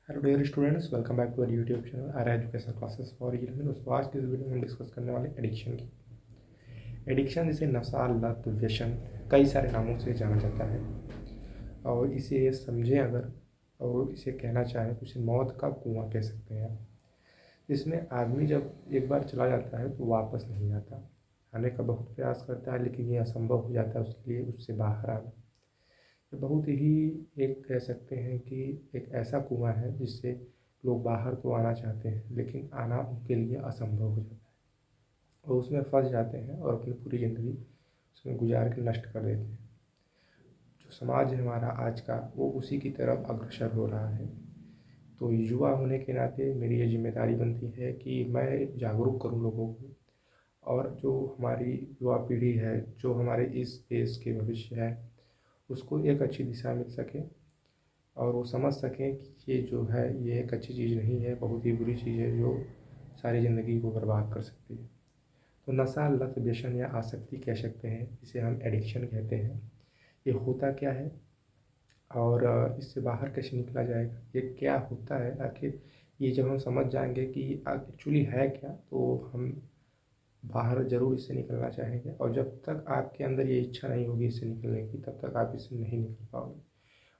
Hello dear students, welcome back to our YouTube channel R education classes for year. दोस्तों, आज की इस video में हम डिस्कस करने वाले एडिक्शन की। एडिक्शन जिसे नशा, लत, व्यसन कई सारे नामों से जाना जाता है और इसे समझें अगर और इसे कहना चाहें तो इसे मौत का कुआं कह सकते हैं। इसमें आदमी जब एक बार चला जाता है तो वापस नहीं आता। आने का बहुत प्रयास करता है लेकिन ये असंभव हो जाता है उसके लिए उससे बाहर आना। ये बहुत ही एक कह सकते हैं कि एक ऐसा कुआं है जिससे लोग बाहर तो आना चाहते हैं लेकिन आना उनके लिए असंभव हो जाता है और उसमें फंस जाते हैं और अपनी पूरी ज़िंदगी उसमें गुजार के नष्ट कर देते हैं। जो समाज है हमारा आज का, वो उसी की तरफ अग्रसर हो रहा है। तो युवा होने के नाते मेरी ये जिम्मेदारी बनती है कि मैं जागरूक करूँ लोगों को, और जो हमारी युवा पीढ़ी है, जो हमारे इस देश के भविष्य है, उसको एक अच्छी दिशा मिल सके और वो समझ सकें कि ये जो है ये एक अच्छी चीज़ नहीं है, बहुत ही बुरी चीज़ है जो सारी ज़िंदगी को बर्बाद कर सकती है। तो नशा, लत, व्यसन या आसक्ति कह सकते हैं, इसे हम एडिक्शन कहते हैं। ये होता क्या है और इससे बाहर कैसे निकला जाएगा, ये क्या होता है आखिर, ये जब हम समझ जाएंगे कि एक्चुअली है क्या, तो हम बाहर ज़रूर इससे निकलना चाहेंगे। और जब तक आपके अंदर ये इच्छा नहीं होगी इससे निकलने की, तब तक आप इससे नहीं निकल पाओगे।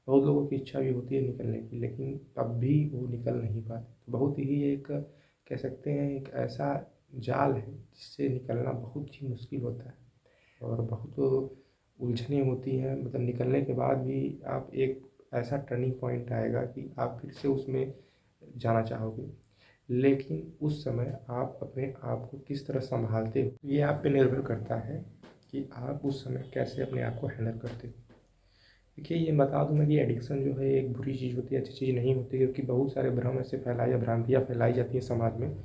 बहुत लोगों की इच्छा भी होती है निकलने की, लेकिन तब भी वो निकल नहीं पाते। तो बहुत ही एक कह सकते हैं एक ऐसा जाल है जिससे निकलना बहुत ही मुश्किल होता है और बहुत उलझने होती हैं। मतलब निकलने के बाद भी आप एक ऐसा टर्निंग पॉइंट आएगा कि आप फिर से उसमें जाना चाहोगे, लेकिन उस समय आप अपने आप को किस तरह संभालते हो ये आप पे निर्भर करता है कि आप उस समय कैसे अपने आप को हैंडल करते हो। देखिए, ये बता दूं मैं कि एडिक्शन जो है एक बुरी चीज़ होती है, अच्छी चीज़ नहीं होती, क्योंकि बहुत सारे भ्रम ऐसे फैलाए या भ्रांतियाँ फैलाई जाती हैं समाज में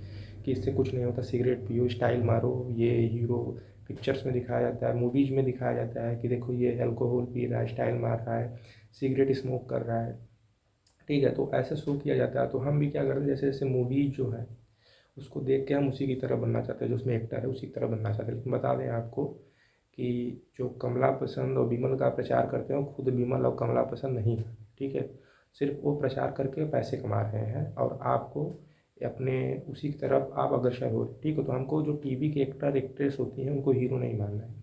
कि इससे कुछ नहीं होता, सिगरेट पियो, स्टाइल मारो। ये हीरो पिक्चर्स में दिखाया जाता है, मूवीज़ में दिखाया जाता है कि देखो ये अल्कोहल पी रहा है, स्टाइल मार रहा है, सिगरेट स्मोक कर रहा है। ठीक है, तो ऐसे शो किया जाता है। तो हम भी क्या करते हैं, जैसे जैसे मूवीज़ जो है उसको देख के हम उसी की तरह बनना चाहते हैं, जो उसमें एक्टर है उसी की तरह बनना चाहते हैं। लेकिन बता दें आपको कि जो कमला पसंद और विमल का प्रचार करते हैं वो खुद विमल और कमला पसंद नहीं है। ठीक है, सिर्फ वो प्रचार करके पैसे कमा रहे हैं और आपको अपने उसी की तरफ आप अग्रसर हो रहे हैं। ठीक है, तो हमको जो टीवी के एक्टर एक्ट्रेस होती हैं उनको हीरो नहीं मानना है।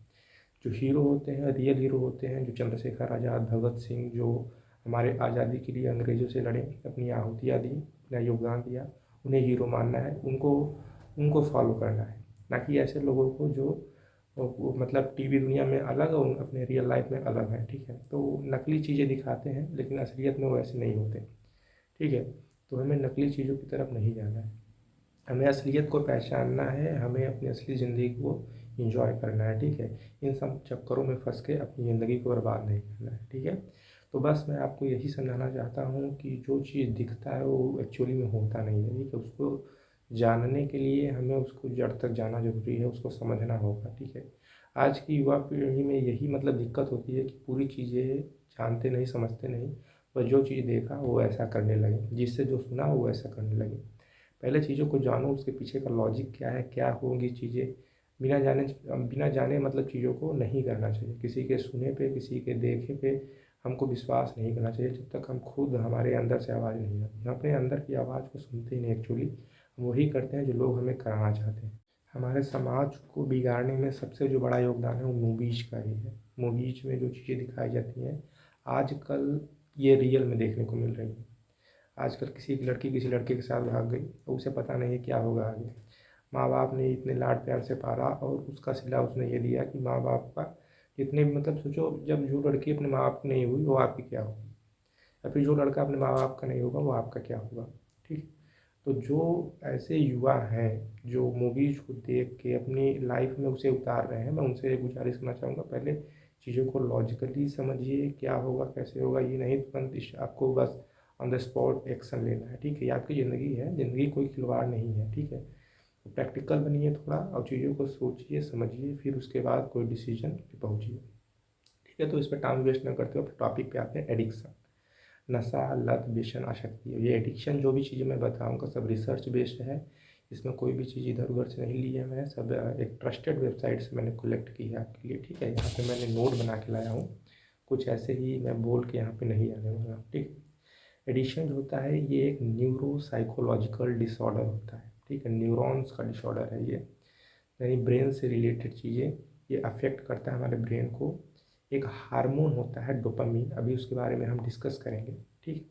जो हीरो होते हैं, रियल हीरो होते हैं, जो चंद्रशेखर आज़ाद, भगत सिंह, जो हमारे आज़ादी के लिए अंग्रेज़ों से लड़े, अपनी आहुतियाँ दी, अपना योगदान दिया, उन्हें हीरो मानना है, उनको उनको फॉलो करना है। ना कि ऐसे लोगों को जो वो मतलब टीवी दुनिया में अलग और अपने रियल लाइफ में अलग है। ठीक है, तो नकली चीज़ें दिखाते हैं लेकिन असलियत में वो ऐसे नहीं होते। ठीक है, तो हमें नकली चीज़ों की तरफ नहीं जाना है, हमें असलियत को पहचानना है, हमें अपनी असली ज़िंदगी को एंजॉय करना है। ठीक है, इन सब चक्करों में फंस के अपनी ज़िंदगी को बर्बाद नहीं करना है। ठीक है, तो बस मैं आपको यही समझाना चाहता हूँ कि जो चीज़ दिखता है वो एक्चुअली में होता नहीं है। ठीक है, उसको जानने के लिए हमें उसको जड़ तक जाना ज़रूरी है, उसको समझना होगा। ठीक है, आज की युवा पीढ़ी में यही मतलब दिक्कत होती है कि पूरी चीज़ें जानते नहीं, समझते नहीं, बस जो चीज़ देखा वो ऐसा करने लगे, जिससे जो सुना वो ऐसा करने लगे। पहले चीज़ों को जानो, उसके पीछे का लॉजिक क्या है, क्या होंगी चीज़ें। बिना जाने मतलब चीज़ों को नहीं करना चाहिए। किसी के सुने पे, किसी के देखे पे हमको विश्वास नहीं करना चाहिए जब तक हम खुद हमारे अंदर से आवाज़ नहीं आती। हम अपने अंदर की आवाज़ को सुनते ही नहीं, एक्चुअली हम वही करते हैं जो लोग हमें कराना चाहते हैं। हमारे समाज को बिगाड़ने में सबसे जो बड़ा योगदान है वो मूवीज़ का ही है। मूवीज़ में जो चीज़ें दिखाई जाती हैं आजकल, ये रियल में देखने को मिल रही है। आजकल किसी की लड़की किसी लड़के के साथ भाग गई तो उसे पता नहीं है क्या होगा आगे। माँ बाप ने इतने लाड प्यार से पाला और उसका सिला उसने ये दिया कि माँ बाप का जितने भी मतलब सोचो, जब जो लड़की अपने माँ बाप की नहीं हुई वो आपकी क्या होगी, या फिर जो लड़का अपने माँ बाप का नहीं होगा वो आपका क्या होगा। ठीक, तो जो ऐसे युवा हैं जो मूवीज़ को देख के अपनी लाइफ में उसे उतार रहे हैं, मैं उनसे ये गुजारिश करना चाहूँगा, पहले चीज़ों को लॉजिकली समझिए, क्या होगा कैसे होगा, ये नहीं तुरंत आपको बस ऑन द स्पॉट एक्शन लेना है। ठीक है, ये आपकी ज़िंदगी है, ज़िंदगी कोई खिलवाड़ नहीं है। ठीक है, तो प्रैक्टिकल बनिए थोड़ा और चीज़ों को सोचिए समझिए, फिर उसके बाद कोई डिसीजन पे पहुँचिए। ठीक है, तो इस पर टाइम वेस्ट ना करते हुए टॉपिक पे आते हैं, एडिक्शन। नशा, लत, व्यसन, आसक्ति। ये एडिक्शन जो भी चीज़ें मैं बताऊंगा सब रिसर्च बेस्ड है, इसमें कोई भी चीज़ इधर उधर से नहीं ली है, मैंने सब एक ट्रस्टेड वेबसाइट से मैंने कलेक्ट की है आपके लिए। ठीक है, यहाँ पे मैंने नोट बना के लाया हूँ, कुछ ऐसे ही मैं बोल के यहाँ पे नहीं आने वाला। ठीक, एडिक्शन जो होता है ये एक न्यूरो साइकोलॉजिकल डिसऑर्डर होता है, ठीक है, न्यूरॉन्स का डिसऑर्डर है ये, यानी ब्रेन से रिलेटेड चीज़ें ये अफेक्ट करता है हमारे ब्रेन को। एक हार्मोन होता है डोपामीन, अभी उसके बारे में हम डिस्कस करेंगे, ठीक।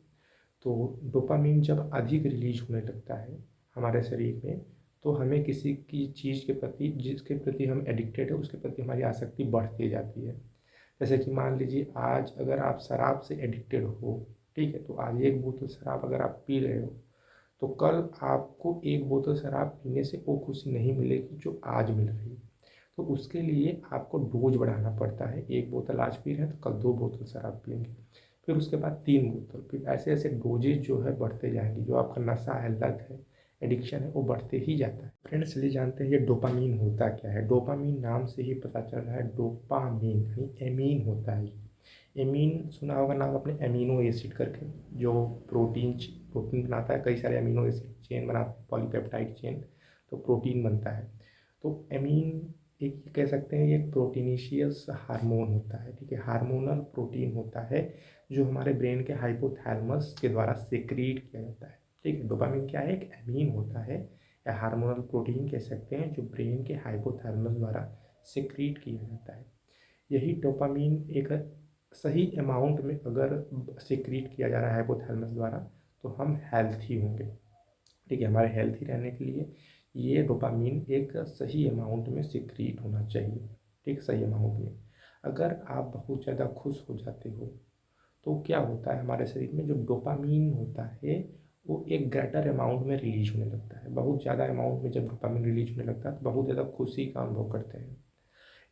तो डोपामीन जब अधिक रिलीज होने लगता है हमारे शरीर में, तो हमें किसी की चीज़ के प्रति, जिसके प्रति हम एडिक्टेड है उसके प्रति हमारी आसक्ति बढ़ती जाती है। जैसे कि मान लीजिए आज अगर आप शराब से एडिक्टेड हो, ठीक है, तो आज एक बोतल शराब अगर आप पी रहे हो, तो कल आपको एक बोतल शराब पीने से वो खुशी नहीं मिलेगी जो आज मिल रही है। तो उसके लिए आपको डोज बढ़ाना पड़ता है, एक बोतल आज पी रहे हैं तो कल 2 बोतल शराब पिएंगे, फिर उसके बाद 3 बोतल, फिर ऐसे ऐसे डोजेज जो है बढ़ते जाएंगे, जो आपका नशा है, लत है, एडिक्शन है, वो बढ़ते ही जाता है। फ्रेंड्स चलिए जानते हैं ये डोपामीन होता क्या है। डोपामीन नाम से ही पता चल रहा है, डोपामीन यानी एमीन होता है। एमीन सुना होगा नाम अपने, एमिनो एसिड करके, जो प्रोटीन बनाता है, कई सारे अमीनो एसिड चेन बनाते हैं, पॉलीपेप्टाइड चेन, तो प्रोटीन बनता है। तो एमीन एक कह सकते हैं, एक प्रोटीनिशियस हार्मोन होता है, ठीक है, हार्मोनल प्रोटीन होता है जो हमारे ब्रेन के हाइपोथैलेमस के द्वारा सिक्रीट किया जाता है, ठीक है। डोपामिन क्या है, एक एमीन होता है या हार्मोनल प्रोटीन कह सकते हैं, जो ब्रेन के हाइपोथैलेमस द्वारा सिक्रीट किया जाता है। यही डोपामिन एक सही अमाउंट में अगर सिक्रीट किया जा रहा है हाइपोथैलेमस द्वारा, तो हम हेल्थी होंगे, ठीक है। हमारे हेल्थी रहने के लिए ये डोपामीन एक सही अमाउंट में सिक्रीट होना चाहिए, ठीक, सही अमाउंट में। अगर आप बहुत ज़्यादा खुश हो जाते हो तो क्या होता है, हमारे शरीर में जो डोपामीन होता है वो एक ग्रेटर अमाउंट में रिलीज होने लगता है। बहुत ज़्यादा अमाउंट में जब डोपामीन रिलीज होने लगता है तो बहुत ज़्यादा खुशी का अनुभव करते हैं।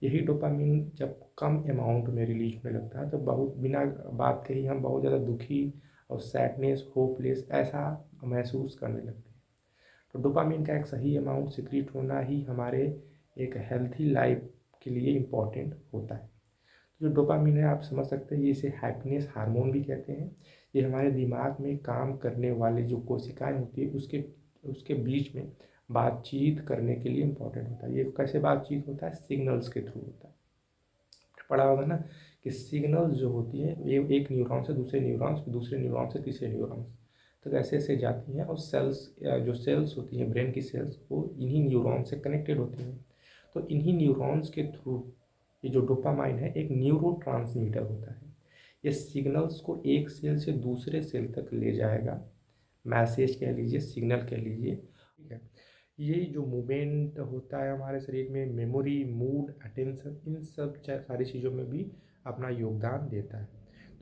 यही डोपामीन जब कम अमाउंट में रिलीज होने लगता है तो बहुत बिना बात कही हम बहुत ज़्यादा दुखी और सैडनेस, होपलेस ऐसा महसूस करने लगते हैं। तो डोपामिन का एक सही अमाउंट सिक्रीट होना ही हमारे एक हेल्थी लाइफ के लिए इम्पॉर्टेंट होता है। तो जो डोपामिन है आप समझ सकते हैं, ये इसे हैप्पीनेस हार्मोन भी कहते हैं। ये हमारे दिमाग में काम करने वाले जो कोशिकाएं होती है उसके उसके बीच में बातचीत करने के लिए इम्पोर्टेंट होता है। ये कैसे बातचीत होता है, सिग्नल्स के थ्रू होता है। पढ़ा होगा ना कि सिग्नल्स जो होती है ये एक न्यूरॉन से दूसरे न्यूरॉन्स, फिर दूसरे न्यूरॉन से तीसरे न्यूरॉन्स तक ऐसे ऐसे जाती हैं, और सेल्स, जो सेल्स होती हैं ब्रेन की सेल्स, वो इन्हीं न्यूरॉन से कनेक्टेड होती हैं। तो इन्हीं न्यूरॉन्स के थ्रू ये जो डोपामाइन है एक न्यूरो ट्रांसमीटर होता है। ये सिग्नल्स को एक सेल से दूसरे सेल तक ले जाएगा, मैसेज कह लीजिए, सिग्नल कह लीजिए, ठीक है। ये जो मूवमेंट होता है हमारे शरीर में, मेमोरी, मूड, अटेंशन, इन सब सारी चीज़ों में भी अपना योगदान देता है।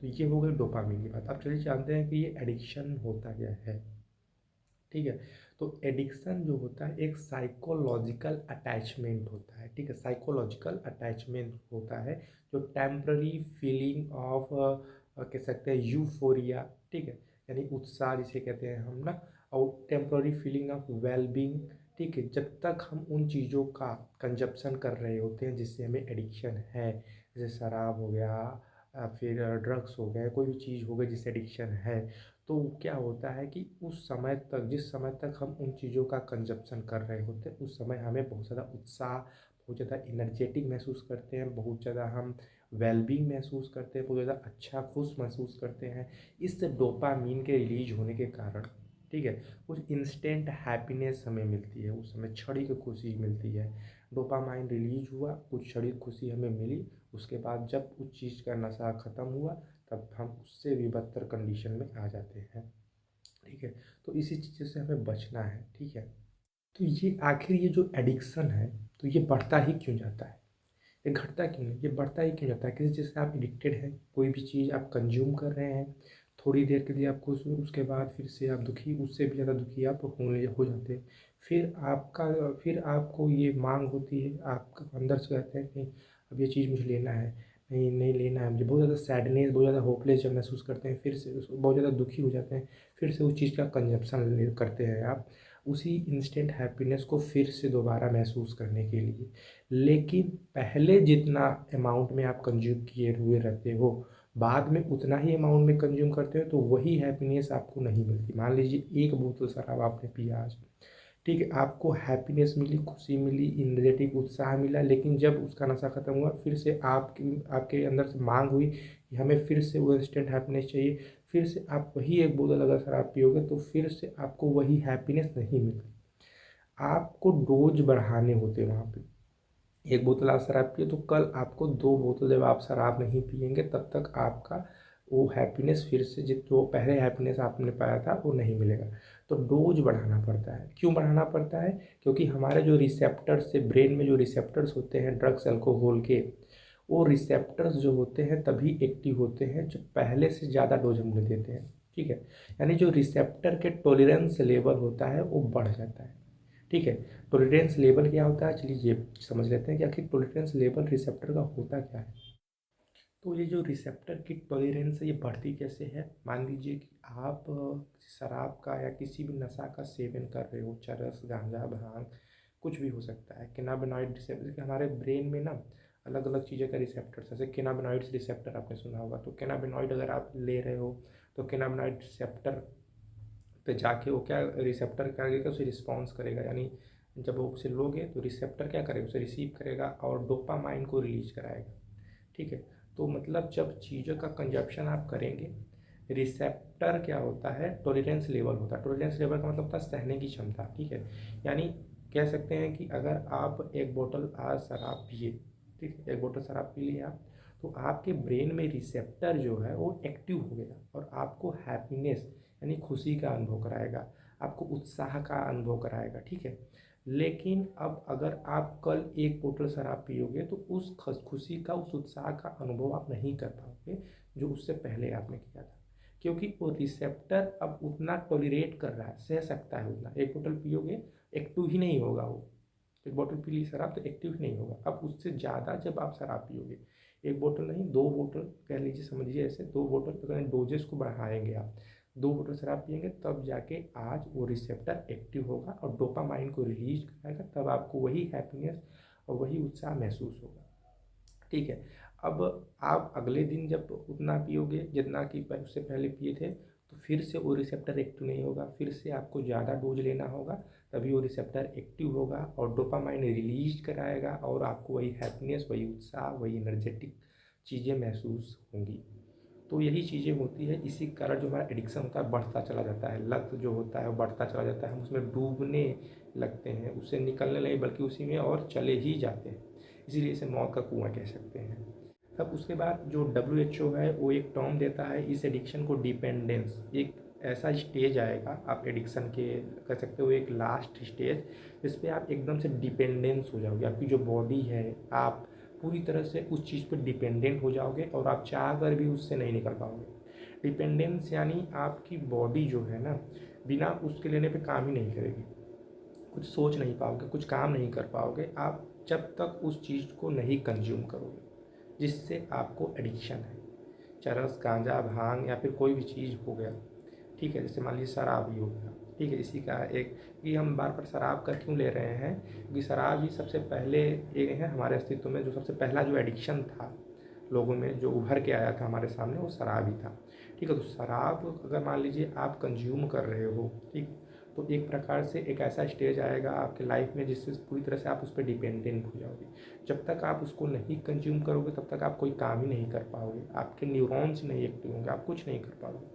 तो ये हो गई डोपामिन की बात। अब चलिए जानते हैं कि ये एडिक्शन होता क्या है, ठीक है। तो एडिक्शन जो होता है एक साइकोलॉजिकल अटैचमेंट होता है, ठीक है, साइकोलॉजिकल अटैचमेंट होता है, जो टेम्प्ररी फीलिंग ऑफ कह सकते हैं यूफोरिया, ठीक है, यानी उत्साह जिसे कहते हैं हम ना, और टेम्प्ररी फीलिंग ऑफ वेलबींग, ठीक है, जब तक हम उन चीज़ों का कंजप्शन कर रहे होते हैं जिससे हमें एडिक्शन है, जैसे शराब हो गया, फिर ड्रग्स हो गए, कोई भी चीज़ हो गई जिससे एडिक्शन है, तो क्या होता है कि उस समय तक, जिस समय तक हम उन चीज़ों का कंजप्शन कर रहे होते हैं, उस समय हमें बहुत ज़्यादा उत्साह, बहुत ज़्यादा एनर्जेटिक महसूस करते हैं, बहुत ज़्यादा हम वेलबींग महसूस करते हैं, बहुत ज़्यादा अच्छा खुश महसूस करते हैं। इस डोपामीन के रिलीज होने के कारण, ठीक है, कुछ इंस्टेंट हैप्पीनेस हमें मिलती है, उस समय क्षणिक खुशी मिलती है। डोपामाइन रिलीज हुआ, कुछ क्षणिक खुशी हमें मिली, उसके बाद जब उस चीज़ का नशा ख़त्म हुआ तब हम उससे भी बदतर कंडीशन में आ जाते हैं, ठीक है। तो इसी चीज़ से हमें बचना है, ठीक है। तो ये आखिर ये जो एडिक्शन है, तो ये बढ़ता ही क्यों जाता है, ये घटता क्यों नहीं, ये बढ़ता ही क्यों जाता है। किसी चीज़ से आप एडिक्टेड हैं, कोई भी चीज़ आप कंज्यूम कर रहे हैं, थोड़ी देर के लिए आप खुश हो, उसके बाद फिर से आप दुखी, उससे भी ज़्यादा दुखी आप हो जाते हैं। फिर आपको ये मांग होती है, आप अंदर से कहते हैं कि अब ये चीज़ मुझे लेना है, नहीं नहीं लेना है मुझे, बहुत ज़्यादा सैडनेस, बहुत ज़्यादा होपलेस जब महसूस करते हैं, फिर से बहुत ज़्यादा दुखी हो जाते हैं, फिर से उस चीज़ का कंजप्शन करते हैं आप, उसी इंस्टेंट हैप्पीनेस को फिर से दोबारा महसूस करने के लिए। लेकिन पहले जितना अमाउंट में आप कंज्यूम किए हुए रहते हो, बाद में उतना ही अमाउंट में कंज्यूम करते हो, तो वही हैप्पीनेस आपको नहीं मिलती। मान लीजिए एक बोतल शराब आपने पिया आज, ठीक है, आपको हैप्पीनेस मिली, खुशी मिली, एनर्जेटिक उत्साह मिला, लेकिन जब उसका नशा खत्म हुआ फिर से आपके अंदर से मांग हुई कि हमें फिर से वो इंस्टेंट हैप्पीनेस चाहिए, फिर से आप वही एक बोतल अगर शराब पियोगे तो फिर से आपको वही हैप्पीनेस नहीं मिलती। आपको डोज बढ़ाने होते हैं वहाँ पे। एक बोतल आप शराब पिए तो कल आपको 2 बोतल, जब आप शराब नहीं पिएंगे तब तक आपका वो हैप्पीनेस फिर से जो पहले हैप्पीनेस आपने पाया था वो नहीं मिलेगा। तो डोज बढ़ाना पड़ता है। क्यों बढ़ाना पड़ता है? क्योंकि हमारे जो रिसेप्टर्स से ब्रेन में जो रिसेप्टर्स होते हैं ड्रग्स अल्कोहल के, वो रिसेप्टर्स जो होते हैं तभी एक्टिव होते हैं जब पहले से ज़्यादा डोज हम उन्हें देते हैं। ठीक है, यानी जो रिसेप्टर के टॉलरेंस लेवल होता है वो बढ़ जाता है। ठीक है, टॉलरेंस लेवल क्या होता है, चलिए ये समझ लेते हैं कि आखिर टॉलरेंस लेवल रिसेप्टर का होता क्या है। तो ये जो रिसेप्टर की टॉलरेंस है ये बढ़ती कैसे है? मान लीजिए कि आप शराब का या किसी भी नशा का सेवन कर रहे हो, चरस, गांजा, भांग, कुछ भी हो सकता है। कैनाबिनॉइड रिसेप्टर, हमारे ब्रेन में ना अलग अलग चीज़ों का रिसेप्टर, जैसे कैनाबिनॉइड्स रिसेप्टर आपने सुना होगा। तो कैनाबिनॉइड अगर आप ले रहे हो तो कैनाबिनॉइड रिसेप्टर पे जाके वो क्या रिसेप्टर क्या करेगा, उसे रिस्पॉन्स करेगा। यानी जब वो उसे लोगे तो रिसेप्टर क्या करेगा, उसे रिसीव करेगा और डोपामाइन को रिलीज कराएगा। ठीक है, तो मतलब जब चीज़ों का कंजप्शन आप करेंगे, रिसेप्टर क्या होता है, टॉलरेंस लेवल होता है। टॉलरेंस लेवल का मतलब होता है सहने की क्षमता। ठीक है, यानी कह सकते हैं कि अगर आप एक बोतल आज शराब पिए, ठीक है, एक बोतल शराब पी लिए आप, तो आपके ब्रेन में रिसेप्टर जो है वो एक्टिव हो गया और आपको हैप्पीनेस यानी खुशी का अनुभव कराएगा, आपको उत्साह का अनुभव कराएगा। ठीक है, लेकिन अब अगर आप कल एक बोतल शराब पियोगे तो उस खुशी का, उस उत्साह का अनुभव आप नहीं कर पाओगे जो उससे पहले आपने किया था। क्योंकि वो रिसेप्टर अब उतना टॉलरेट कर रहा है, सह सकता है उतना। एक बोतल पियोगे, एक्टिव ही नहीं होगा वो। एक बोतल पी ली शराब तो एक्टिव ही नहीं होगा। अब उससे ज़्यादा जब आप शराब पियोगे, एक बोतल नहीं 2 बोतल कह लीजिए, समझिए ऐसे 2 बोतल अगर डोजेस को बढ़ाएंगे आप, 2 बोतल शराब पिएंगे तब जाके आज वो रिसेप्टर एक्टिव होगा और डोपामाइन को रिलीज कराएगा, तब आपको वही हैप्पीनेस और वही उत्साह महसूस होगा। ठीक है, अब आप अगले दिन जब उतना पियोगे जितना कि उससे पहले पिए थे, तो फिर से वो रिसेप्टर एक्टिव नहीं होगा, फिर से आपको ज़्यादा डोज लेना होगा, तभी वो रिसेप्टर एक्टिव होगा और डोपामाइन रिलीज कराएगा और आपको वही हैप्पीनेस, वही उत्साह, वही एनर्जेटिक चीज़ें महसूस होंगी। तो यही चीज़ें होती है, इसी कारण जो हमारा एडिक्शन होता है बढ़ता चला जाता है, लत जो होता है वो बढ़ता चला जाता है, हम उसमें डूबने लगते हैं, उससे निकलने लगे बल्कि उसी में और चले ही जाते हैं। इसीलिए इसे मौत का कुआं कह सकते हैं। अब उसके बाद जो WHO है वो एक टर्म देता है इस एडिक्शन को, डिपेंडेंस। एक ऐसा स्टेज आएगा आप एडिक्शन के, कह सकते हो एक लास्ट स्टेज, जिस पे आप एकदम से डिपेंडेंस हो जाओगे। आपकी जो बॉडी है, आप पूरी तरह से उस चीज़ पर डिपेंडेंट हो जाओगे और आप चाह कर भी उससे नहीं निकल पाओगे। डिपेंडेंस यानी आपकी बॉडी जो है ना, बिना उसके लेने पे काम ही नहीं करेगी, कुछ सोच नहीं पाओगे, कुछ काम नहीं कर पाओगे आप जब तक उस चीज़ को नहीं कंज्यूम करोगे जिससे आपको एडिक्शन है। चरस, गांजा, भांग या फिर कोई भी चीज़ हो गया। ठीक है, जैसे मान लीजिए शराब ही हो गया। ठीक है, इसी का एक कि हम बार बार शराब का क्यों ले रहे हैं, क्योंकि शराब ही सबसे पहले एक है हमारे अस्तित्व में, जो सबसे पहला जो एडिक्शन था लोगों में जो उभर के आया था हमारे सामने, वो शराब ही था। ठीक है, तो शराब अगर मान लीजिए आप कंज्यूम कर रहे हो, ठीक, तो एक प्रकार से एक ऐसा स्टेज आएगा आपके लाइफ में जिससे पूरी तरह से आप उस पर डिपेंडेंट हो जाओगे। जब तक आप उसको नहीं कंज्यूम करोगे तब तक आप कोई काम ही नहीं कर पाओगे, आपके न्यूरॉन्स नहीं एक्टिव होंगे, आप कुछ नहीं कर पाओगे।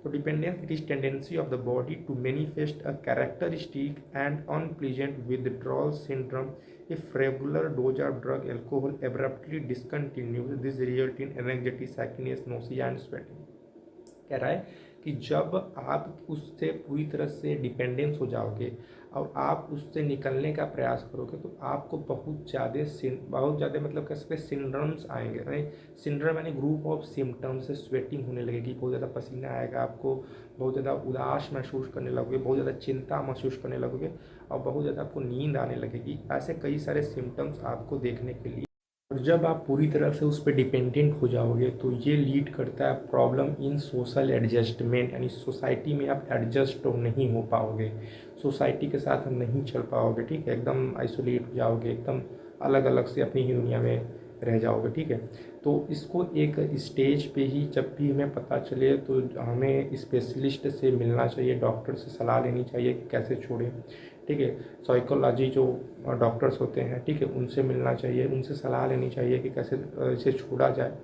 तो dependence, it is tendency of the body to manifest a characteristic and unpleasant withdrawal syndrome if regular dose of drug alcohol abruptly discontinues, this result in anxiety, sadness, nausea and sweating। कह रहा है कि जब आप उससे पूरी तरह से डिपेंडेंस हो जाओगे और आप उससे निकलने का प्रयास करोगे तो आपको बहुत ज़्यादा मतलब कह सकते हैं सिंड्रम्स आएंगे। राइट, सिंड्रम यानी ग्रुप ऑफ सिम्टम्स, से स्वेटिंग होने लगेगी, बहुत ज़्यादा पसीना आएगा आपको, बहुत ज़्यादा उदास महसूस करने लगोगे, बहुत ज़्यादा चिंता महसूस करने लगोगे और बहुत ज़्यादा आपको नींद आने लगेगी। ऐसे कई सारे सिम्टम्स आपको देखने के लिए, और जब आप पूरी तरह से उस पर डिपेंडेंट हो जाओगे तो ये लीड करता है प्रॉब्लम इन सोशल एडजस्टमेंट, यानी सोसाइटी में आप एडजस्ट नहीं हो पाओगे, सोसाइटी के साथ हम नहीं चल पाओगे। ठीक है, एकदम आइसोलेट हो जाओगे, एकदम अलग अलग से अपनी ही दुनिया में रह जाओगे। ठीक है, तो इसको एक स्टेज पे ही जब भी हमें पता चले तो हमें स्पेशलिस्ट से मिलना चाहिए, डॉक्टर से सलाह लेनी चाहिए कि कैसे छोड़ें। ठीक है, साइकोलॉजी जो डॉक्टर्स होते हैं, ठीक है, उनसे मिलना चाहिए, उनसे सलाह लेनी चाहिए कि कैसे इसे छोड़ा जाए।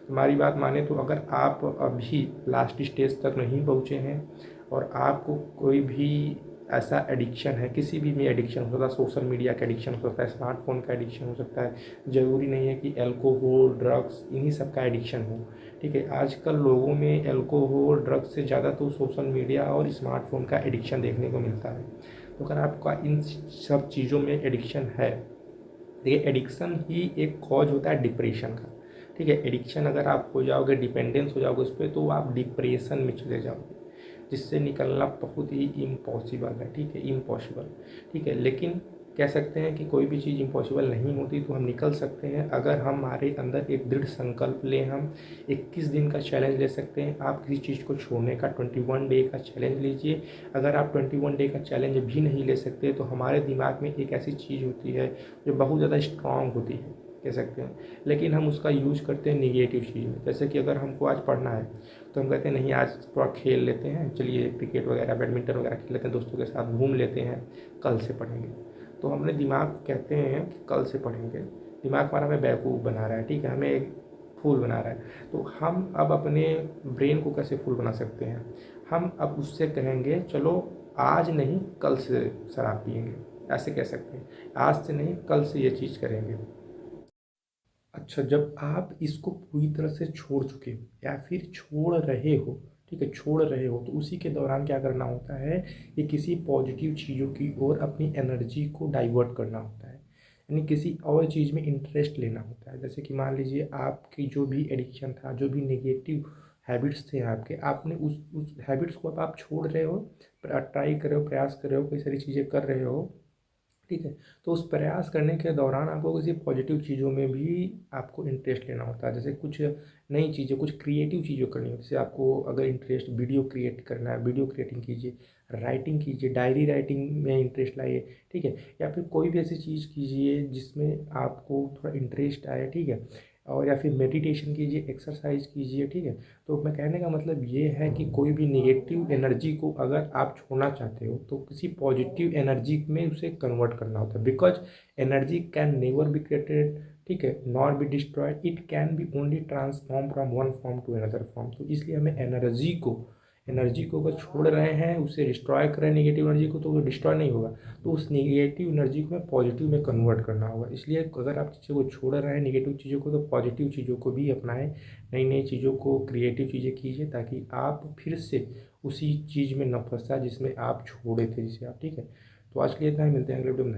हमारी बात माने तो अगर आप अभी लास्ट स्टेज तक नहीं पहुँचे हैं और आपको कोई भी ऐसा एडिक्शन है, किसी भी में एडिक्शन हो सकता है, सोशल मीडिया का एडिक्शन हो सकता है, स्मार्टफोन का एडिक्शन हो सकता है, ज़रूरी नहीं है कि अल्कोहल ड्रग्स इन्हीं सब का एडिक्शन हो। ठीक है, आजकल लोगों में अल्कोहल ड्रग्स से ज़्यादा तो सोशल मीडिया और स्मार्टफोन का एडिक्शन देखने को मिलता है। तो अगर आपका इन सब चीज़ों में एडिक्शन है, देखिए एडिक्शन ही एक कॉज होता है डिप्रेशन का। ठीक है, एडिक्शन अगर आप हो जाओगे, डिपेंडेंस हो जाओगे उस पर, तो आप डिप्रेशन में चले जाओगे, जिससे निकलना बहुत ही इम्पॉसिबल है। ठीक है, इम्पॉसिबल। ठीक है, लेकिन कह सकते हैं कि कोई भी चीज़ इम्पॉसिबल नहीं होती, तो हम निकल सकते हैं अगर हमारे अंदर एक दृढ़ संकल्प लें। हम 21 दिन का चैलेंज ले सकते हैं। आप किसी चीज़ को छोड़ने का 21 डे का चैलेंज लीजिए। अगर आप 21 डे का चैलेंज भी नहीं ले सकते, तो हमारे दिमाग में एक ऐसी चीज़ होती है जो बहुत ज़्यादा स्ट्रांग होती है, कह सकते हैं, लेकिन हम उसका यूज करते हैं निगेटिव चीज़ में। जैसे कि अगर हमको आज पढ़ना है, तो हम कहते हैं नहीं आज थोड़ा खेल लेते हैं, चलिए क्रिकेट वगैरह बैडमिंटन वगैरह खेल लेते हैं, दोस्तों के साथ घूम लेते हैं, कल से पढ़ेंगे। तो हमने दिमाग को कहते हैं कि कल से पढ़ेंगे, दिमाग हमारा हमें बेवकूफ़ बना रहा है। ठीक है, हमें एक फूल बना रहा है। तो हम अब अपने ब्रेन को कैसे फूल बना सकते हैं? हम अब उससे कहेंगे चलो आज नहीं कल से शराब पिएंगे, ऐसे कह सकते हैं, आज से नहीं कल से ये चीज़ करेंगे। अच्छा, जब आप इसको पूरी तरह से छोड़ चुके हो या फिर छोड़ रहे हो, ठीक है, छोड़ रहे हो, तो उसी के दौरान क्या करना होता है कि किसी पॉजिटिव चीज़ों की ओर अपनी एनर्जी को डाइवर्ट करना होता है, यानी किसी और चीज़ में इंटरेस्ट लेना होता है। जैसे कि मान लीजिए आपकी जो भी एडिक्शन था, जो भी नेगेटिव हैबिट्स थे आपके, आपने उस हैबिट्स को अब आप छोड़ रहे हो, ट्राई कर रहे हो, प्रयास कर रहे हो, कई सारी चीज़ें कर रहे हो। ठीक है, तो उस प्रयास करने के दौरान आपको किसी पॉजिटिव चीज़ों में भी आपको इंटरेस्ट लेना होता है। जैसे कुछ नई चीज़ें, कुछ क्रिएटिव चीज़ें करनी हो, जैसे आपको अगर इंटरेस्ट वीडियो क्रिएट करना है, वीडियो क्रिएटिंग कीजिए, राइटिंग कीजिए, डायरी राइटिंग में इंटरेस्ट लाइए। ठीक है, या फिर कोई भी ऐसी चीज़ कीजिए जिसमें आपको थोड़ा इंटरेस्ट आए। ठीक है, और या फिर मेडिटेशन कीजिए, एक्सरसाइज कीजिए। ठीक है, तो मैं कहने का मतलब ये है कि कोई भी निगेटिव एनर्जी को अगर आप छोड़ना चाहते हो, तो किसी पॉजिटिव एनर्जी में उसे कन्वर्ट करना होता है। Because energy can never be created, ठीक है, not be destroyed, it can be only transform from one form to another form. तो इसलिए हमें एनर्जी को अगर छोड़ रहे हैं, उसे डिस्ट्रॉय कर रहे हैं नेगेटिव एनर्जी को, तो वो डिस्ट्रॉय नहीं होगा। तो उस नेगेटिव एनर्जी को हमें पॉजिटिव में कन्वर्ट करना होगा। इसलिए अगर आप चीज़ों को छोड़ रहे हैं, नेगेटिव चीज़ों को, तो पॉजिटिव चीज़ों को भी अपनाएं, नई नई चीज़ों को, क्रिएटिव चीज़ें कीजिए, ताकि आप फिर से उसी चीज़ में न फंसा जिसमें आप छोड़े थे, जिसे आप। ठीक है, तो आज के लिए इतना ही, मिलते हैं अगले वीडियो में।